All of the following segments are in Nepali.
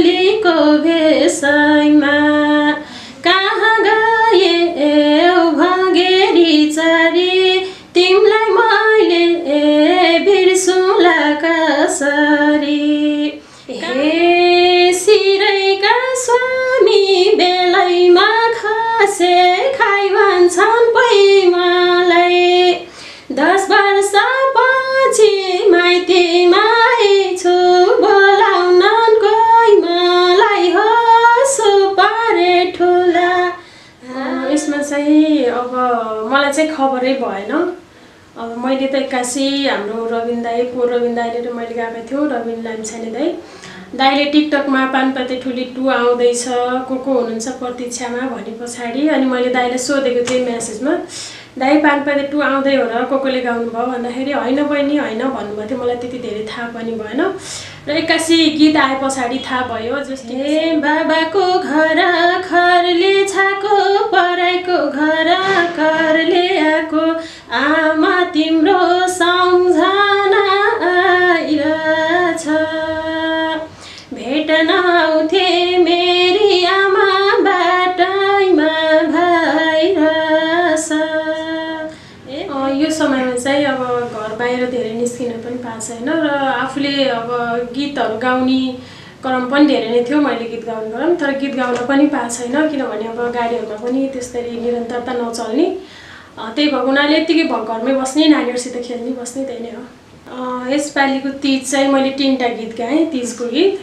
बेहुलीको भेषमा कहाँ गए भगेरी चारी तिमलाई मैले बिर्सुला कसरी हे सिरैका स्वामी बेलैमा खसे खाइ भन्छन् पैमालाई 10 वर्षपछि माइतीमा आइछु बोलाउन कोही मलाई होसो पारे ठुला। यसमा चाहिँ अब मलाई चाहिँ खबरै भएन। अब मैले त एक्कासी हाम्रो रविन दाइले र मैले गएको थियो रविन लामिछाने दाइले टिकटकमा पानपाते ठुली 2 आउँदैछ को हुनुहुन्छ प्रतीक्षामा भने पछाडि अनि मैले दाइले सोधेको थिएँ मेसेजमा दाइ पानपाते 2 आउँदै हो र कोले गाउनु भयो भन्दाखेरि हैन बहिनी हैन भन्नुभएको थियो। मलाई त्यति धेरै थाहा पनि भएन र एक्कासी गीत आए पछाडि थाहा भयो। जस्तै बाबाको घर खरले छाको पराइको घर करले आको आमा तिम्रो सम्झना आइरहेछ भेट्न आउँथे मेरी आमा बाटैमा भइरहेछ। यो समयमा चाहिँ अब घर बाहिर धेरै निस्किन पनि पाएको छैन र आफूले अब गीतहरू गाउने क्रम पनि धेरै नै थियो मैले गीत गाउने क्रम तर गीत गाउन पनि पाएको छैन किनभने अब गाडीहरूमा पनि त्यसरी निरन्तरता नचल्ने त्यही भएको हुनाले यतिकै घरमै बस्ने नानीहरूसित खेल्ने बस्ने त्यही नै हो। यसपालिको तीज चाहिँ मैले 3टा गीत गाएँ तीजको गीत।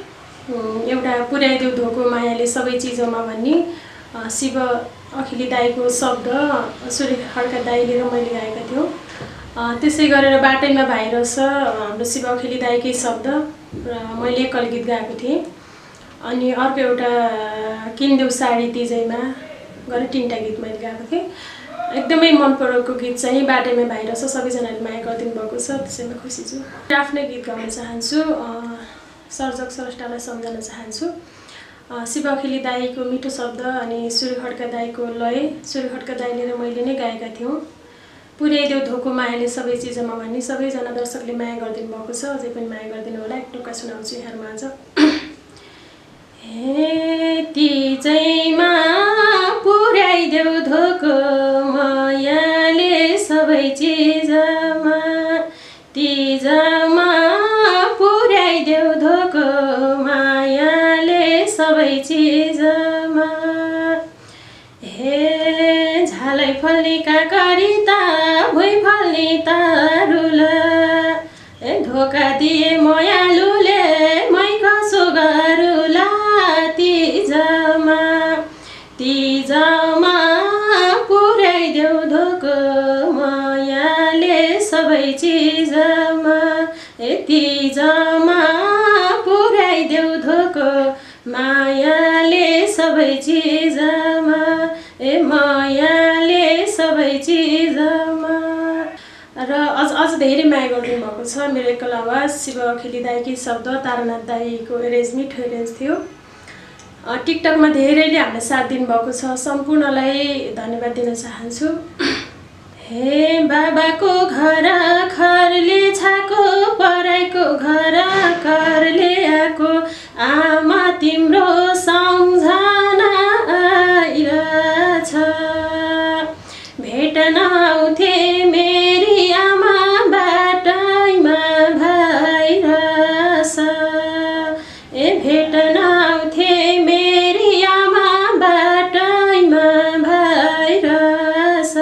एउटा पुर्याइदेऊ धोको मायाले सबै चिजमा भन्ने शिव अखिली दाइको शब्द सूर्य खड्का दाइले र मैले गाएका थियौँ। त्यसै गरेर बाटैमा भाइरस हाम्रो शिव अखिली दाइकै शब्द र मैले एकल गीत गाएको थिएँ। अनि अर्को एउटा किन्देऊ साडी तिजैमा गरेर 3टा गीत मैले गाएको थिएँ। एकदमै मन परेको गीत चाहिँ बाटैमा भाइरस सबैजनाले माया गरिदिनु भएको छ त्यसैमा खुसी छु। आफ्नै गीत गाउन चाहन्छु सर्जक स्रष्टालाई सम्झन चाहन्छु। शिव अखिली दाइको मिठो शब्द अनि सूर्य खड्का दाइको लय सूर्य खड्का दाइले र मैले नै गाएका थियौँ। पुर्याइदेऊ धोको मायाले सबै चिजमा भन्ने सबैजना दर्शकले माया गरिदिनु भएको छ अझै पनि माया गरिदिनु होला। एक टुक्का सुनाउँछु यहाँहरुमा आज। हे तिजैमा पुर्याइदेऊ धोको मायाले सबै चिजमा तिजमा पुर्याइदेऊ धोको मायाले सबै चिजमा हे झालै फल्ने काकरिता भुइँ फल्ने तारुला धोका दिए मायालुले मै कसो गरुला तिजमा तिजमा पुर्याइदेऊ धोको मायाले सबै चिजमा तिजमा पुर्याइदेऊ धोको मायाले सबै चिजमा मायाले सबै चिजमा। र अझ धेरै माया गरिदिनु भएको छ मेरो एकल आवाज शिव अखिली दाइकै शब्द तारानाथ दाइको एरेन्ज मिठो एरेन्ज थियो। टिकटकमा धेरैले हामीलाई साथ दिनुभएको छ सम्पूर्णलाई धन्यवाद दिन चाहन्छु। हे बाबाको घर खरले छाको पराइको घर करले आको आमा तिम्रो सम्झना आइरहेछ भेट्न आउँथे मेरी आमा बाटैमा भइरहेछ भेट्न आउँथे मेरी आमा बाटैमा भइरहेछ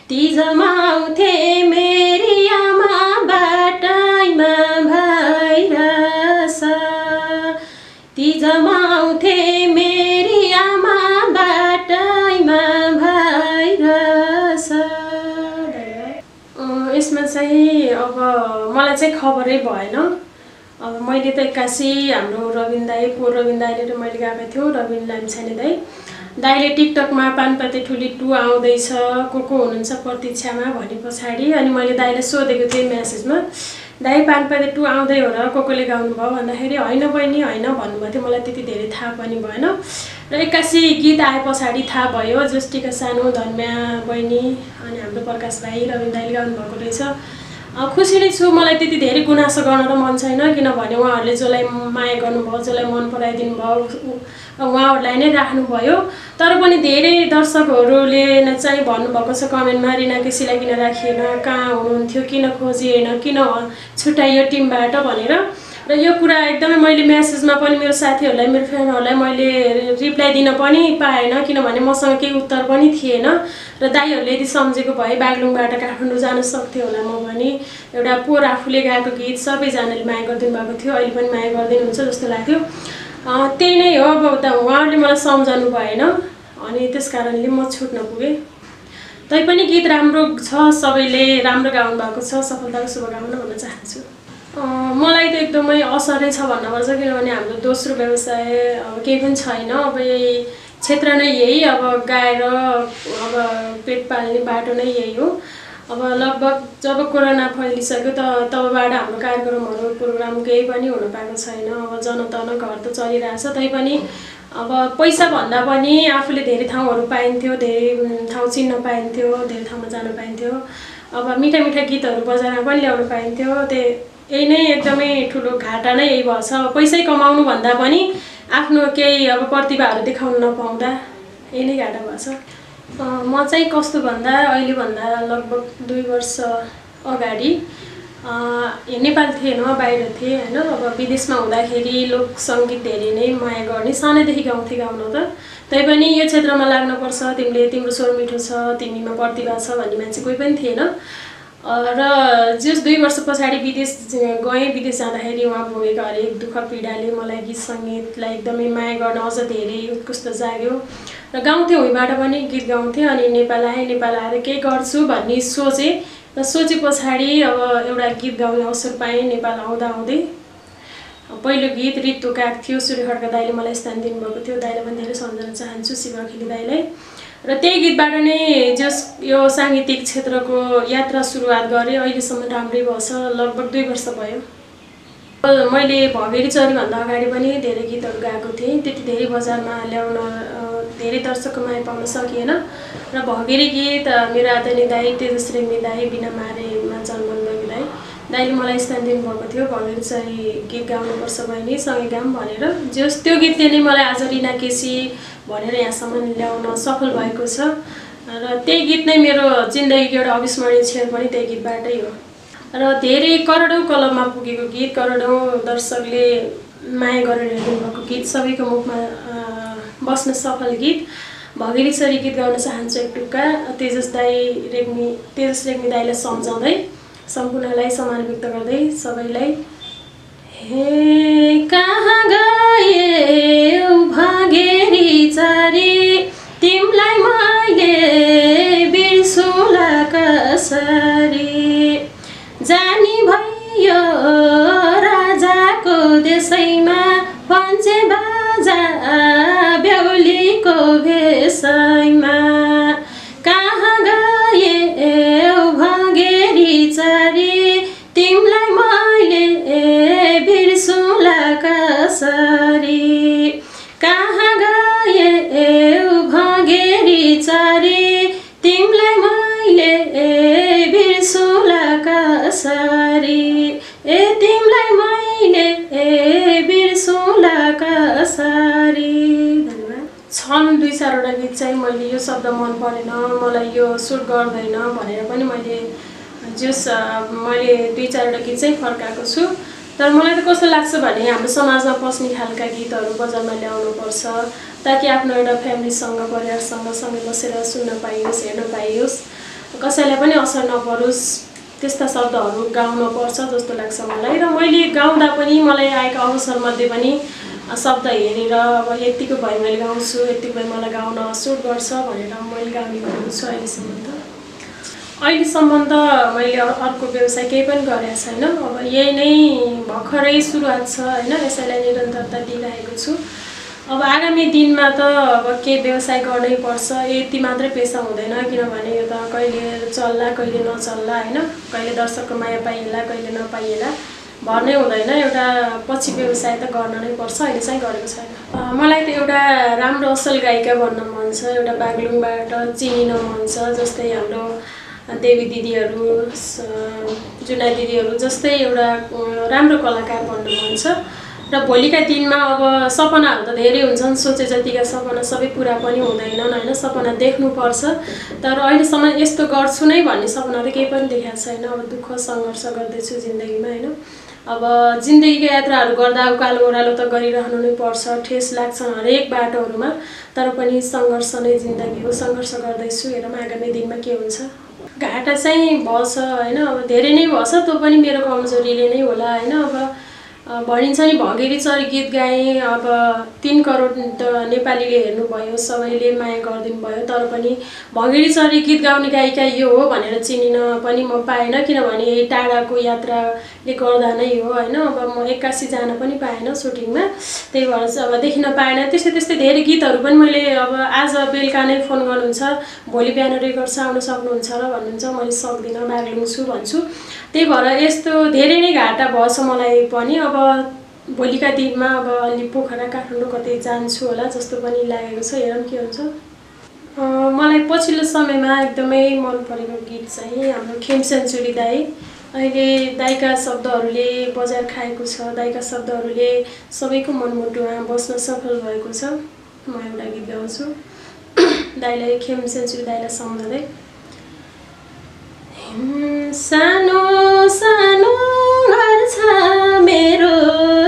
तिजमा आउँथे मेरी आमा बाटैमा भइरहेछ तिजमा आउँथे मेरी आमा बाटैमा भइरहेछ। यसमा चाहिँ अब मलाई चाहिँ खबरै भएन। अब मैले त एक्कासी हाम्रो रविन दाइले र मैले गएको थियौँ रविन लामिछाने दाइले टिकटकमा पानपाते ठुली 2 आउँदैछ को हुनुहुन्छ प्रतीक्षामा भने पछाडि अनि मैले दाइले सोधेको थिएँ मेसेजमा दाइ पानपाते 2 आउँदै हो र कोले गाउनु भयो भन्दाखेरि हैन बहिनी हैन भन्नुभएको थियो। मलाई त्यति धेरै थाहा पनि भएन र एक्कासी गीत आए पछाडि थाहा भयो ज्योष्ठीका सानो धन्म्या बहिनी अनि हाम्रो प्रकाश भाइ रविन दाइले गाउनु भएको रहेछ। खुसी नै छु। मलाई त्यति धेरै गुनासो गर्न त मन छैन, किनभने उहाँहरूले जसलाई माया गर्नुभयो, जसलाई मन पराइदिनु भयो उहाँहरूलाई नै राख्नुभयो। तर पनि धेरै दर्शकहरूले चाहिँ भन्नुभएको छ कमेन्टमा, रिना केसीलाई किन राखिएन, कहाँ हुनुहुन्थ्यो, किन खोजिएन, किन छुट्याइयो टिमबाट भनेर। र यो कुरा एकदमै मैले म्यासेजमा पनि मेरो साथीहरूलाई, मेरो फ्रेन्डहरूलाई मैले रिप्लाई दिन पनि पाएन, किनभने मसँग केही उत्तर पनि थिएन। र दाइहरूले यदि सम्झेको भए बागलुङबाट काठमाडौँ जान सक्थेँ होला म पनि। एउटा पोहोर आफूले गाएको गीत सबैजनाले माया गरिदिनु भएको थियो, अहिले पनि माया गरिदिनुहुन्छ जस्तो लाग्थ्यो। त्यही नै हो। अब उहाँहरूले मलाई सम्झाउनु भएन अनि त्यस कारणले म छुट्न पुगेँ। तैपनि गीत राम्रो छ, सबैले राम्रो गाउनु भएको छ, सफलताको शुभकामना भन्न चाहन्छु। मलाई त एकदमै असरै छ भन्नुपर्छ, किनभने हाम्रो दोस्रो व्यवसाय अब केही पनि छैन। अब यही क्षेत्र नै यही, अब गाएर अब पेट पाल्ने बाटो नै यही हो। अब लगभग जब कोरोना फैलिसक्यो तबबाट हाम्रो कार्यक्रमहरू प्रोग्राम केही पनि हुन पाएको छैन। अब जनतन घर त चलिरहेछ, तैपनि अब पैसा भन्दा पनि आफूले धेरै ठाउँहरू पाइन्थ्यो, धेरै ठाउँ चिन्न पाइन्थ्यो, धेरै ठाउँमा जान पाइन्थ्यो। अब मिठा मिठा गीतहरू बजारमा पनि ल्याउन पाइन्थ्यो। यही नै एकदमै ठुलो घाटा नै यही भएछ। अब पैसै कमाउनु भन्दा पनि आफ्नो केही अब प्रतिभाहरू देखाउन नपाउँदा यही नै घाटा भएछ। म चाहिँ कस्तो भन्दा अहिलेभन्दा लगभग 2 वर्ष अगाडि नेपाल थिएन, बाहिर थिएँ होइन। अब विदेशमा हुँदाखेरि लोक सङ्गीत धेरै नै माया गर्ने, सानैदेखि गाउँथेँ गाउन त। तैपनि यो क्षेत्रमा लाग्नुपर्छ, तिम्रो स्वर मिठो छ, तिमीमा प्रतिभा छ भन्ने मान्छे कोही पनि थिएन। र जस 2 वर्ष पछाडि विदेश गएँ। विदेश जाँदाखेरि उहाँ भोगेको हरेक दुःख पीडाले मलाई गीत सङ्गीतलाई एकदमै माया गर्न अझ धेरै उत्कृष्ट जाग्यो। र गाउँथेँ, उहीँबाट पनि गीत गाउँथेँ। अनि नेपाल आएर केही गर्छु भन्ने सोचेँ। र सोचे पछाडि अब एउटा गीत गाउने अवसर पाएँ। नेपाल आउँदै पहिलो गीत ऋतु काग थियो, सूर्य खड्का दाइले मलाई स्थान दिनुभएको थियो। दाइलाई पनि धेरै सम्झन चाहन्छु, शिव अखिली दाइलाई। र त्यही गीतबाट नै यो साङ्गीतिक क्षेत्रको यात्रा सुरुवात गरेँ। अहिलेसम्म राम्रै भएछ, लगभग 2 वर्ष भयो। मैले भगेरी चरीभन्दा अगाडि पनि धेरै गीतहरू गाएको थिएँ। त्यति धेरै बजारमा ल्याउन धेरै दर्शकको माया पाउन सकिएन। र भगेरी गीत मेरो आदरणीय दाइ तेजस रेग्मी दाइ, बिना मारेमा जन्मन्दगी दाइले मलाई स्थान दिनुभएको थियो। भगेरी चरी गीत गाउनुपर्छ बहिनी, सँगै गाऊँ भनेर। त्यो गीतले नै मलाई आज रिना केसी भनेर यहाँसम्म ल्याउन सफल भएको छ। र त्यही गीत नै मेरो जिन्दगीको एउटा अविस्मरणीय क्षण पनि त्यही गीतबाटै हो। र धेरै करोडौँ कलममा पुगेको गीत, करोडौँ दर्शकले माया गरेर हेर्नुभएको गीत, सबैको मुखमा बस्न सफल गीत भगेरी चरी गीत गाउन चाहन्छु एक टुक्का। तेजस रेग्मी दाइलाई सम्झाउँदै, सम्पूर्णलाई सम्मान व्यक्त गर्दै सबैलाई। हे कहाँ गए भगेरी चरी, तिमलाई मैले बिर्सुला कसरी, जानी भयो राजाको देशैमा पञ्चे बाजा बेहुलीको भेषैमा। कहाँ गए भगेरी चरी, तिमलाई मैले बिर्सुला कसरी, कहाँ गए भगेरी चरी, तिमलाई मैले बिर्सुला कसरी, तिमलाई मैले बिर्सुला कसरी। धन्यवाद। छन् 2-4वटा गीत चाहिँ मैले यो शब्द मन परेन, मलाई यो सुट गर्दैन भनेर पनि मैले 2-4वटा गीत चाहिँ फर्काएको छु। तर मलाई त कस्तो लाग्छ भने हाम्रो समाजमा पस्ने खालका गीतहरू बजारमा ल्याउनुपर्छ, ताकि आफ्नो एउटा फ्यामिलीसँग, परिवारसँग सँगै बसेर सुन्न पाइयोस्, हेर्न पाइयोस्, कसैलाई पनि असर नपरोस्, त्यस्ता शब्दहरू गाउन पर्छ जस्तो लाग्छ मलाई। र मैले गाउँदा पनि मलाई आएका अवसरमध्ये पनि शब्द हेरेर अब यतिको भए मैले गाउँछु, यतिको भए मलाई गाउन सुट गर्छ भनेर मैले गाउने गरेको छु। अहिलेसम्म त मैले अर्को व्यवसाय केही पनि गरेको छैन। अब यही नै भर्खरै सुरुवात छ होइन, यसैलाई निरन्तरता दिइरहेको छु। अब आगामी दिनमा त अब केही व्यवसाय गर्नै पर्छ, यति मात्रै पेसा हुँदैन, किनभने यो त कहिले चल्ला कहिले नचल्ला होइन, कहिले दर्शकको माया पाइएला कहिले नपाइएला भन्ने हुँदैन। एउटा पछि व्यवसाय त गर्न नै पर्छ, अहिले चाहिँ गरेको छैन। मलाई त एउटा राम्रो असल गायिका बन्न मन छ, एउटा बागलुङबाट चिनिन मन छ। जस्तै हाम्रो देवी दिदीहरू जुना दिदीहरू जस्तै एउटा राम्रो कलाकार बन्नु मन छ र भोलिका दिनमा अब सपनाहरू त धेरै हुन्छन्, सोचे जतिका सपना सबै पुरा पनि हुँदैनन् हैन। सपना देख्नुपर्छ, तर अहिलेसम्म यस्तो गर्छु नै भन्ने सपना त केही पनि देखाएको छैन। अब दुःख सङ्घर्ष गर्दैछु जिन्दगीमा हैन। अब जिन्दगीका यात्राहरू गर्दा उकालो ओह्रालो त गरिरहनु नै पर्छ, ठेस लाग्छन् हरेक बाटोहरूमा, तर पनि सङ्घर्ष नै जिन्दगी हो, सङ्घर्ष गर्दैछु। हेरौँ आगामी दिनमा के हुन्छ। घाटा चाहिँ भएछ हैन, अब धेरै नै भएछ, त्यो पनि मेरो कमजोरीले नै होला हैन। अब भनिन्छ नि भँगेरी चरी गीत गाएँ, अब 3 करोड नेपालीले हेर्नुभयो, सबैले माया गरिदिनु भयो, तर पनि भँगेरी चरी गीत गाउने गायिका यो हो भनेर चिनिन पनि म पाएन, किनभने टाढाको यात्राले गर्दा नै हो हैन। अब म 81 जान पनि पाएन सुटिङमा, त्यही भएर चाहिँ अब देखिन पाएन। त्यस्तै धेरै गीतहरू पनि मैले अब आज बेलुका नै फोन गर्नुहुन्छ, भोलि बिहान रेकर्ड आउन सक्नुहुन्छ र भन्नुहुन्छ, मैले सक्दिनँ, बाग्लुङ छु भन्छु। त्यही भएर यस्तो धेरै नै घाटा भएछ मलाई पनि। अब भोलिका दिनमा अब अलि पोखरा काठमाडौँ कतै जान्छु होला जस्तो पनि लागेको छ। हेरौँ के हुन्छ। मलाई पछिल्लो समयमा एकदमै मन परेको गीत चाहिँ हाम्रो खेम सेन्चुरी दाई। अहिले दाइका शब्दहरूले बजार खाएको छ, दाइका शब्दहरूले सबैको मनमुटुमा बस्न सफल भएको छ। म एउटा गीत गाउँछु दाइलाई, खेम सेन्चुरी दाइलाई सम्झँदै। सानो सानो घर छ मेरो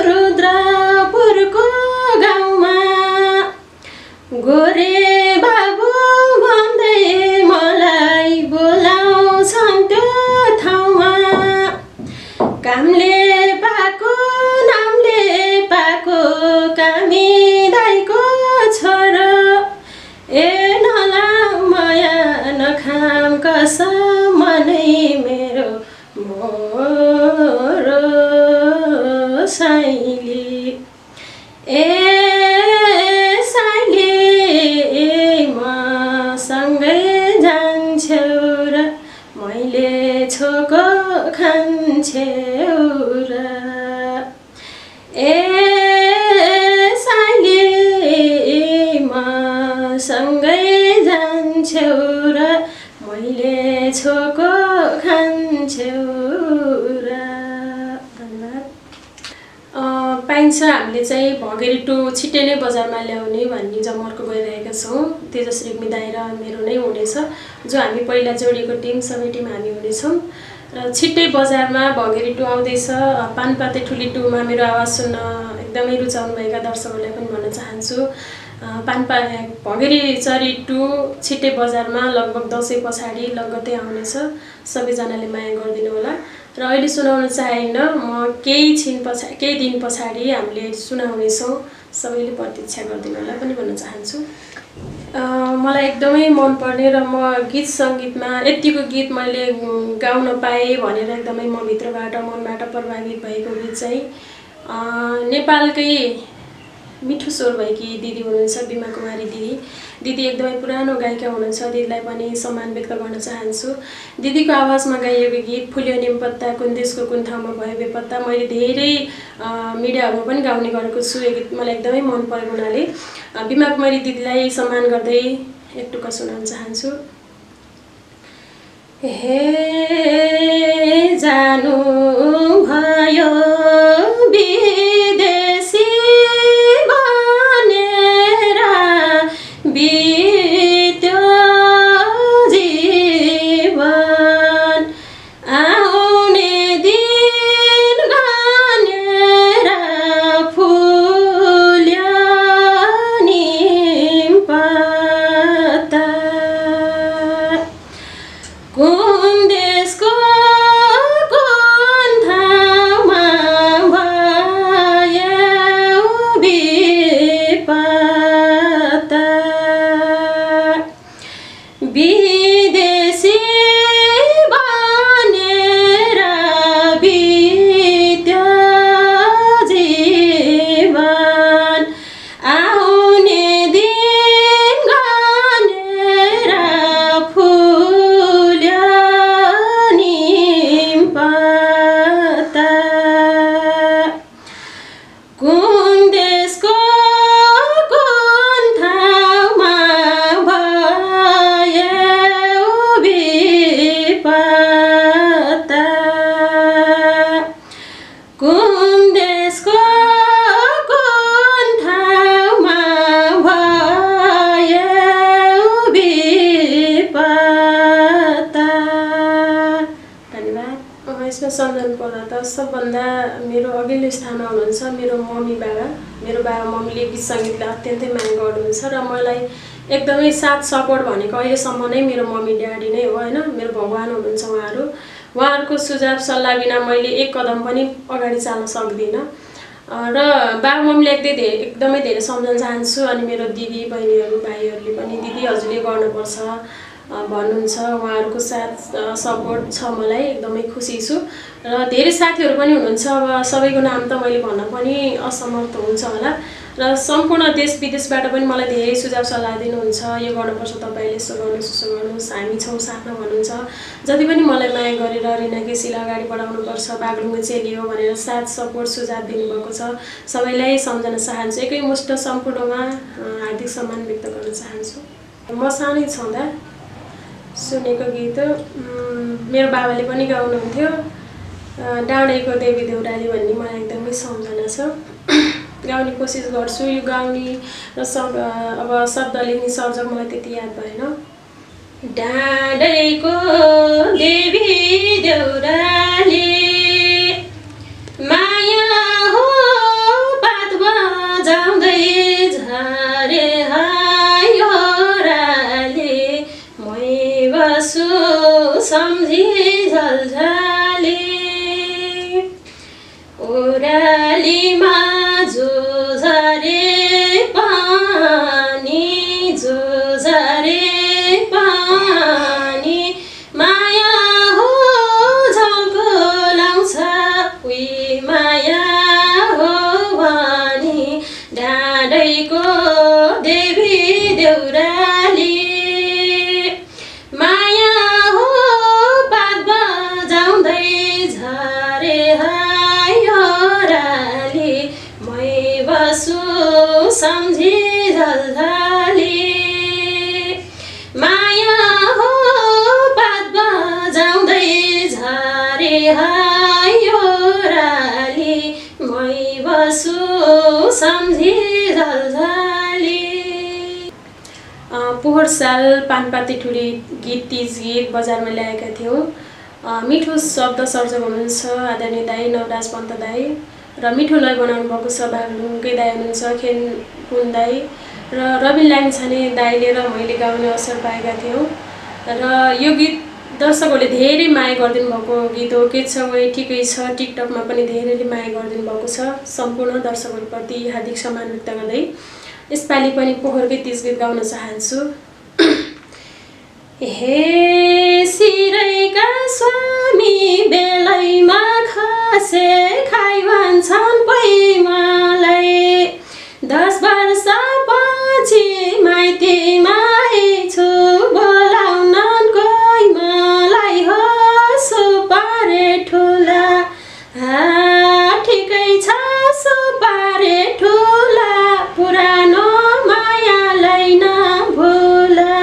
रुद्रपुरको गाउँमा, गोरे बाबु भन्दै मलाई बोलाउँछन् त्यो ठाउँमा। कामले पाको नामले पाको कामी दाइको छोरो, ए नला माया नखाम कसम नै मेरो मोरो साइली। ए साइली म सँगै जान्छौ र मैले छोको खान्छौ र। ए साइली म सँगै जान्छौ र मैले छोको खान्छौ र। धन्यवाद। पाइन्छ हामीले चाहिँ भँगेरी 2 छिट्टै नै बजारमा ल्याउने भन्ने जमर्को गइरहेका छौँ। तेजस रेग्मी दाइ र मेरो नै हुनेछ, जो हामी पहिला जोडिएको टिम, सबै टिम हामी हुनेछौँ र छिट्टै बजारमा भँगेरी 2 आउँदैछ। पानपाते ठुली 2 मा मेरो आवाज सुन्न एकदमै रुचाउनुभएका दर्शकहरूलाई पनि भन्न चाहन्छु, भँगेरी चरी 2 छिट्टै बजारमा लगभग दसैँ पछाडि लगत्तै आउनेछ। सबैजनाले माया गरिदिनु होला। र अहिले सुनाउन चाहिन्न, म केही दिन पछाडि हामीले सुनाउनेछौँ, सबैले प्रतीक्षा गरिदिनु होला पनि भन्न चाहन्छु। मलाई एकदमै मनपर्ने र म गीत सङ्गीतमा यतिको गीत मैले गाउन पाएँ भनेर एकदमै म भित्रबाट मनबाट प्रभावित भएको गीत चाहिँ नेपालकै मिठो स्वर भएकी दिदी हुनुहुन्छ बिमा कुमारी दिदी। दिदी एकदमै पुरानो गायिका हुनुहुन्छ, दिदीलाई पनि सम्मान व्यक्त गर्न चाहन्छु। दिदीको आवाजमा गाइएको गीत फुल्यो निमपत्ता कुन देशको कुन ठाउँमा भयो बेपत्ता, मैले धेरै मिडियाहरूमा पनि गाउने गरेको छु। यो गीत मलाई एकदमै मन परेको हुनाले बिमा कुमारी दिदीलाई सम्मान गर्दै एक टुक्का सुनाउन चाहन्छु। हे जानु भयो विदेशी भनेर बित्यो जीवन, आउने दिन गनेर फुल्यो निमपत्ता, कुन देशको कुन ठाउँमा सबभन्दा मेरो अघिल्लो स्थानमा हुनुहुन्छ मेरो मम्मी बाबा। मेरो बाबा मम्मीले गीत सङ्गीतलाई अत्यन्तै माया गर्नुहुन्छ र मलाई एकदमै साथ सपोर्ट भनेको अहिलेसम्म नै मेरो मम्मी ड्याडी नै हो हैन। मेरो भगवान हुनुहुन्छ उहाँहरू। उहाँहरूको सुझाव सल्लाह बिना मैले एक कदम पनि अगाडि चाल्न सक्दिनँ र बाबा मम्मीले एकदमै धेरै सम्झन चाहन्छु। अनि मेरो दिदी बहिनीहरू भाइहरूले पनि दिदी हजुरले गर्नुपर्छ भन्नुहुन्छ। उहाँहरूको साथ सपोर्ट छ मलाई, एकदमै खुसी छु र धेरै साथीहरू पनि हुनुहुन्छ। अब सबैको नाम त मैले भन्न पनि असमर्थ हुन्छ होला र सम्पूर्ण देश विदेशबाट पनि मलाई धेरै सुझाव सल्लाह दिनुहुन्छ। यो गर्नुपर्छ, तपाईँले यसो गर्नुहोस् उसो गर्नुहोस्, हामी छौँ साथमा भन्नुहुन्छ। जति पनि मलाई माया गरेर रिना केसीलाई अगाडि बढाउनुपर्छ, बागलुङमा चेली हो भनेर साथ सपोर्ट सुझाव दिनुभएको छ, सबैलाई सम्झन चाहन्छु। एकैमुष्ट सम्पूर्णमा हार्दिक सम्मान व्यक्त गर्न चाहन्छु। म सानै छँदा सुनेको गीत मेरो बाबाले पनि गाउनुहुन्थ्यो, डाँडेको देवी देउराली भन्ने मलाई एकदमै सम्झना छ। गाउने कोसिस गर्छु। यो गाउने र अब शब्द लेख्ने सर्जक मलाई त्यति याद भएन। डाँडेको देवी देउराली माया हो पात बजाउँदै झरे सम्झी झलझली ओरालीमा जो झरे पानी माया हो झल्को लाउँछ उही माया हो भनी डाँडेको देवी देउराली सम्झी झलझली माया हो पात बजाउँदै झरे हायोराली मै बसु सम्झी झलझली। पोहोर साल पानपाती ठुरी गीत तीज गीत बजारमा ल्याएका थियौँ। मिठो शब्द सर्जक हुनुहुन्छ आदरणीय दाई नवराज पन्त दाई र मिठो लय बनाउनु भएको छ बागलुङकै दाई हुनुहुन्छ खेनपुन दाई र रबिन लामिछाने दाईले र मैले गाउने अवसर पाएका थियौँ र यो गीत दर्शकहरूले धेरै माया गरिदिनु भएको गीत हो। के छ वही ठिकै छ, टिकटकमा पनि धेरैले माया गरिदिनु भएको छ। सम्पूर्ण दर्शकहरूप्रति हार्दिक सम्मान व्यक्त गर्दै यसपालि पनि पोहोरकै तीज गीत गाउन चाहन्छु। हे सिरैका स्वामी बेलैमा खसे खाइ भन्छन् पैमालाई 10 वर्षपछि माइतीमा आइछु बोलाउन कोही मलाई हो सुपारे ठुला ठिकै छ सुपारे ठुला पुरानो मायालाई नभुला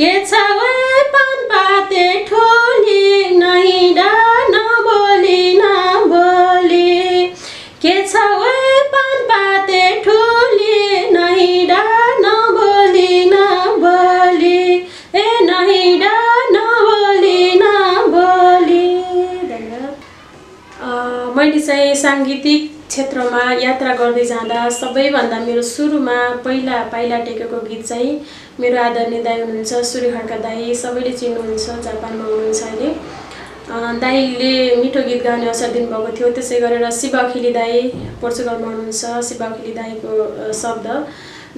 के छ पानपाते ठुली नहिँडा नबोली के छ पानपाते ठुली नहिँडा नबोली ए नहिँडा नबोली धन्यवाद। मैले चाहिँ साङ्गीतिक क्षेत्रमा यात्रा गर्दै जाँदा सबैभन्दा मेरो सुरुमा पहिला पाइला टेकेको गीत चाहिँ मेरो आदरणीय दाई हुनुहुन्छ सूर्य खड्का दाई, सबैले चिन्नुहुन्छ, जापानमा हुनुहुन्छ अहिले। दाईले मिठो गीत गाउने अवसर दिनुभएको थियो। त्यसै गरेर शिव अखिली दाई पोर्चुगलमा हुनुहुन्छ, शिव अखिली दाईको शब्द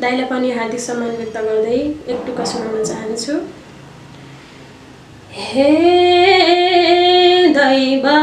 दाईलाई पनि हार्दिक सम्मान व्यक्त गर्दै एक टुक्का सुनाउन चाहन्छु। हे दैवा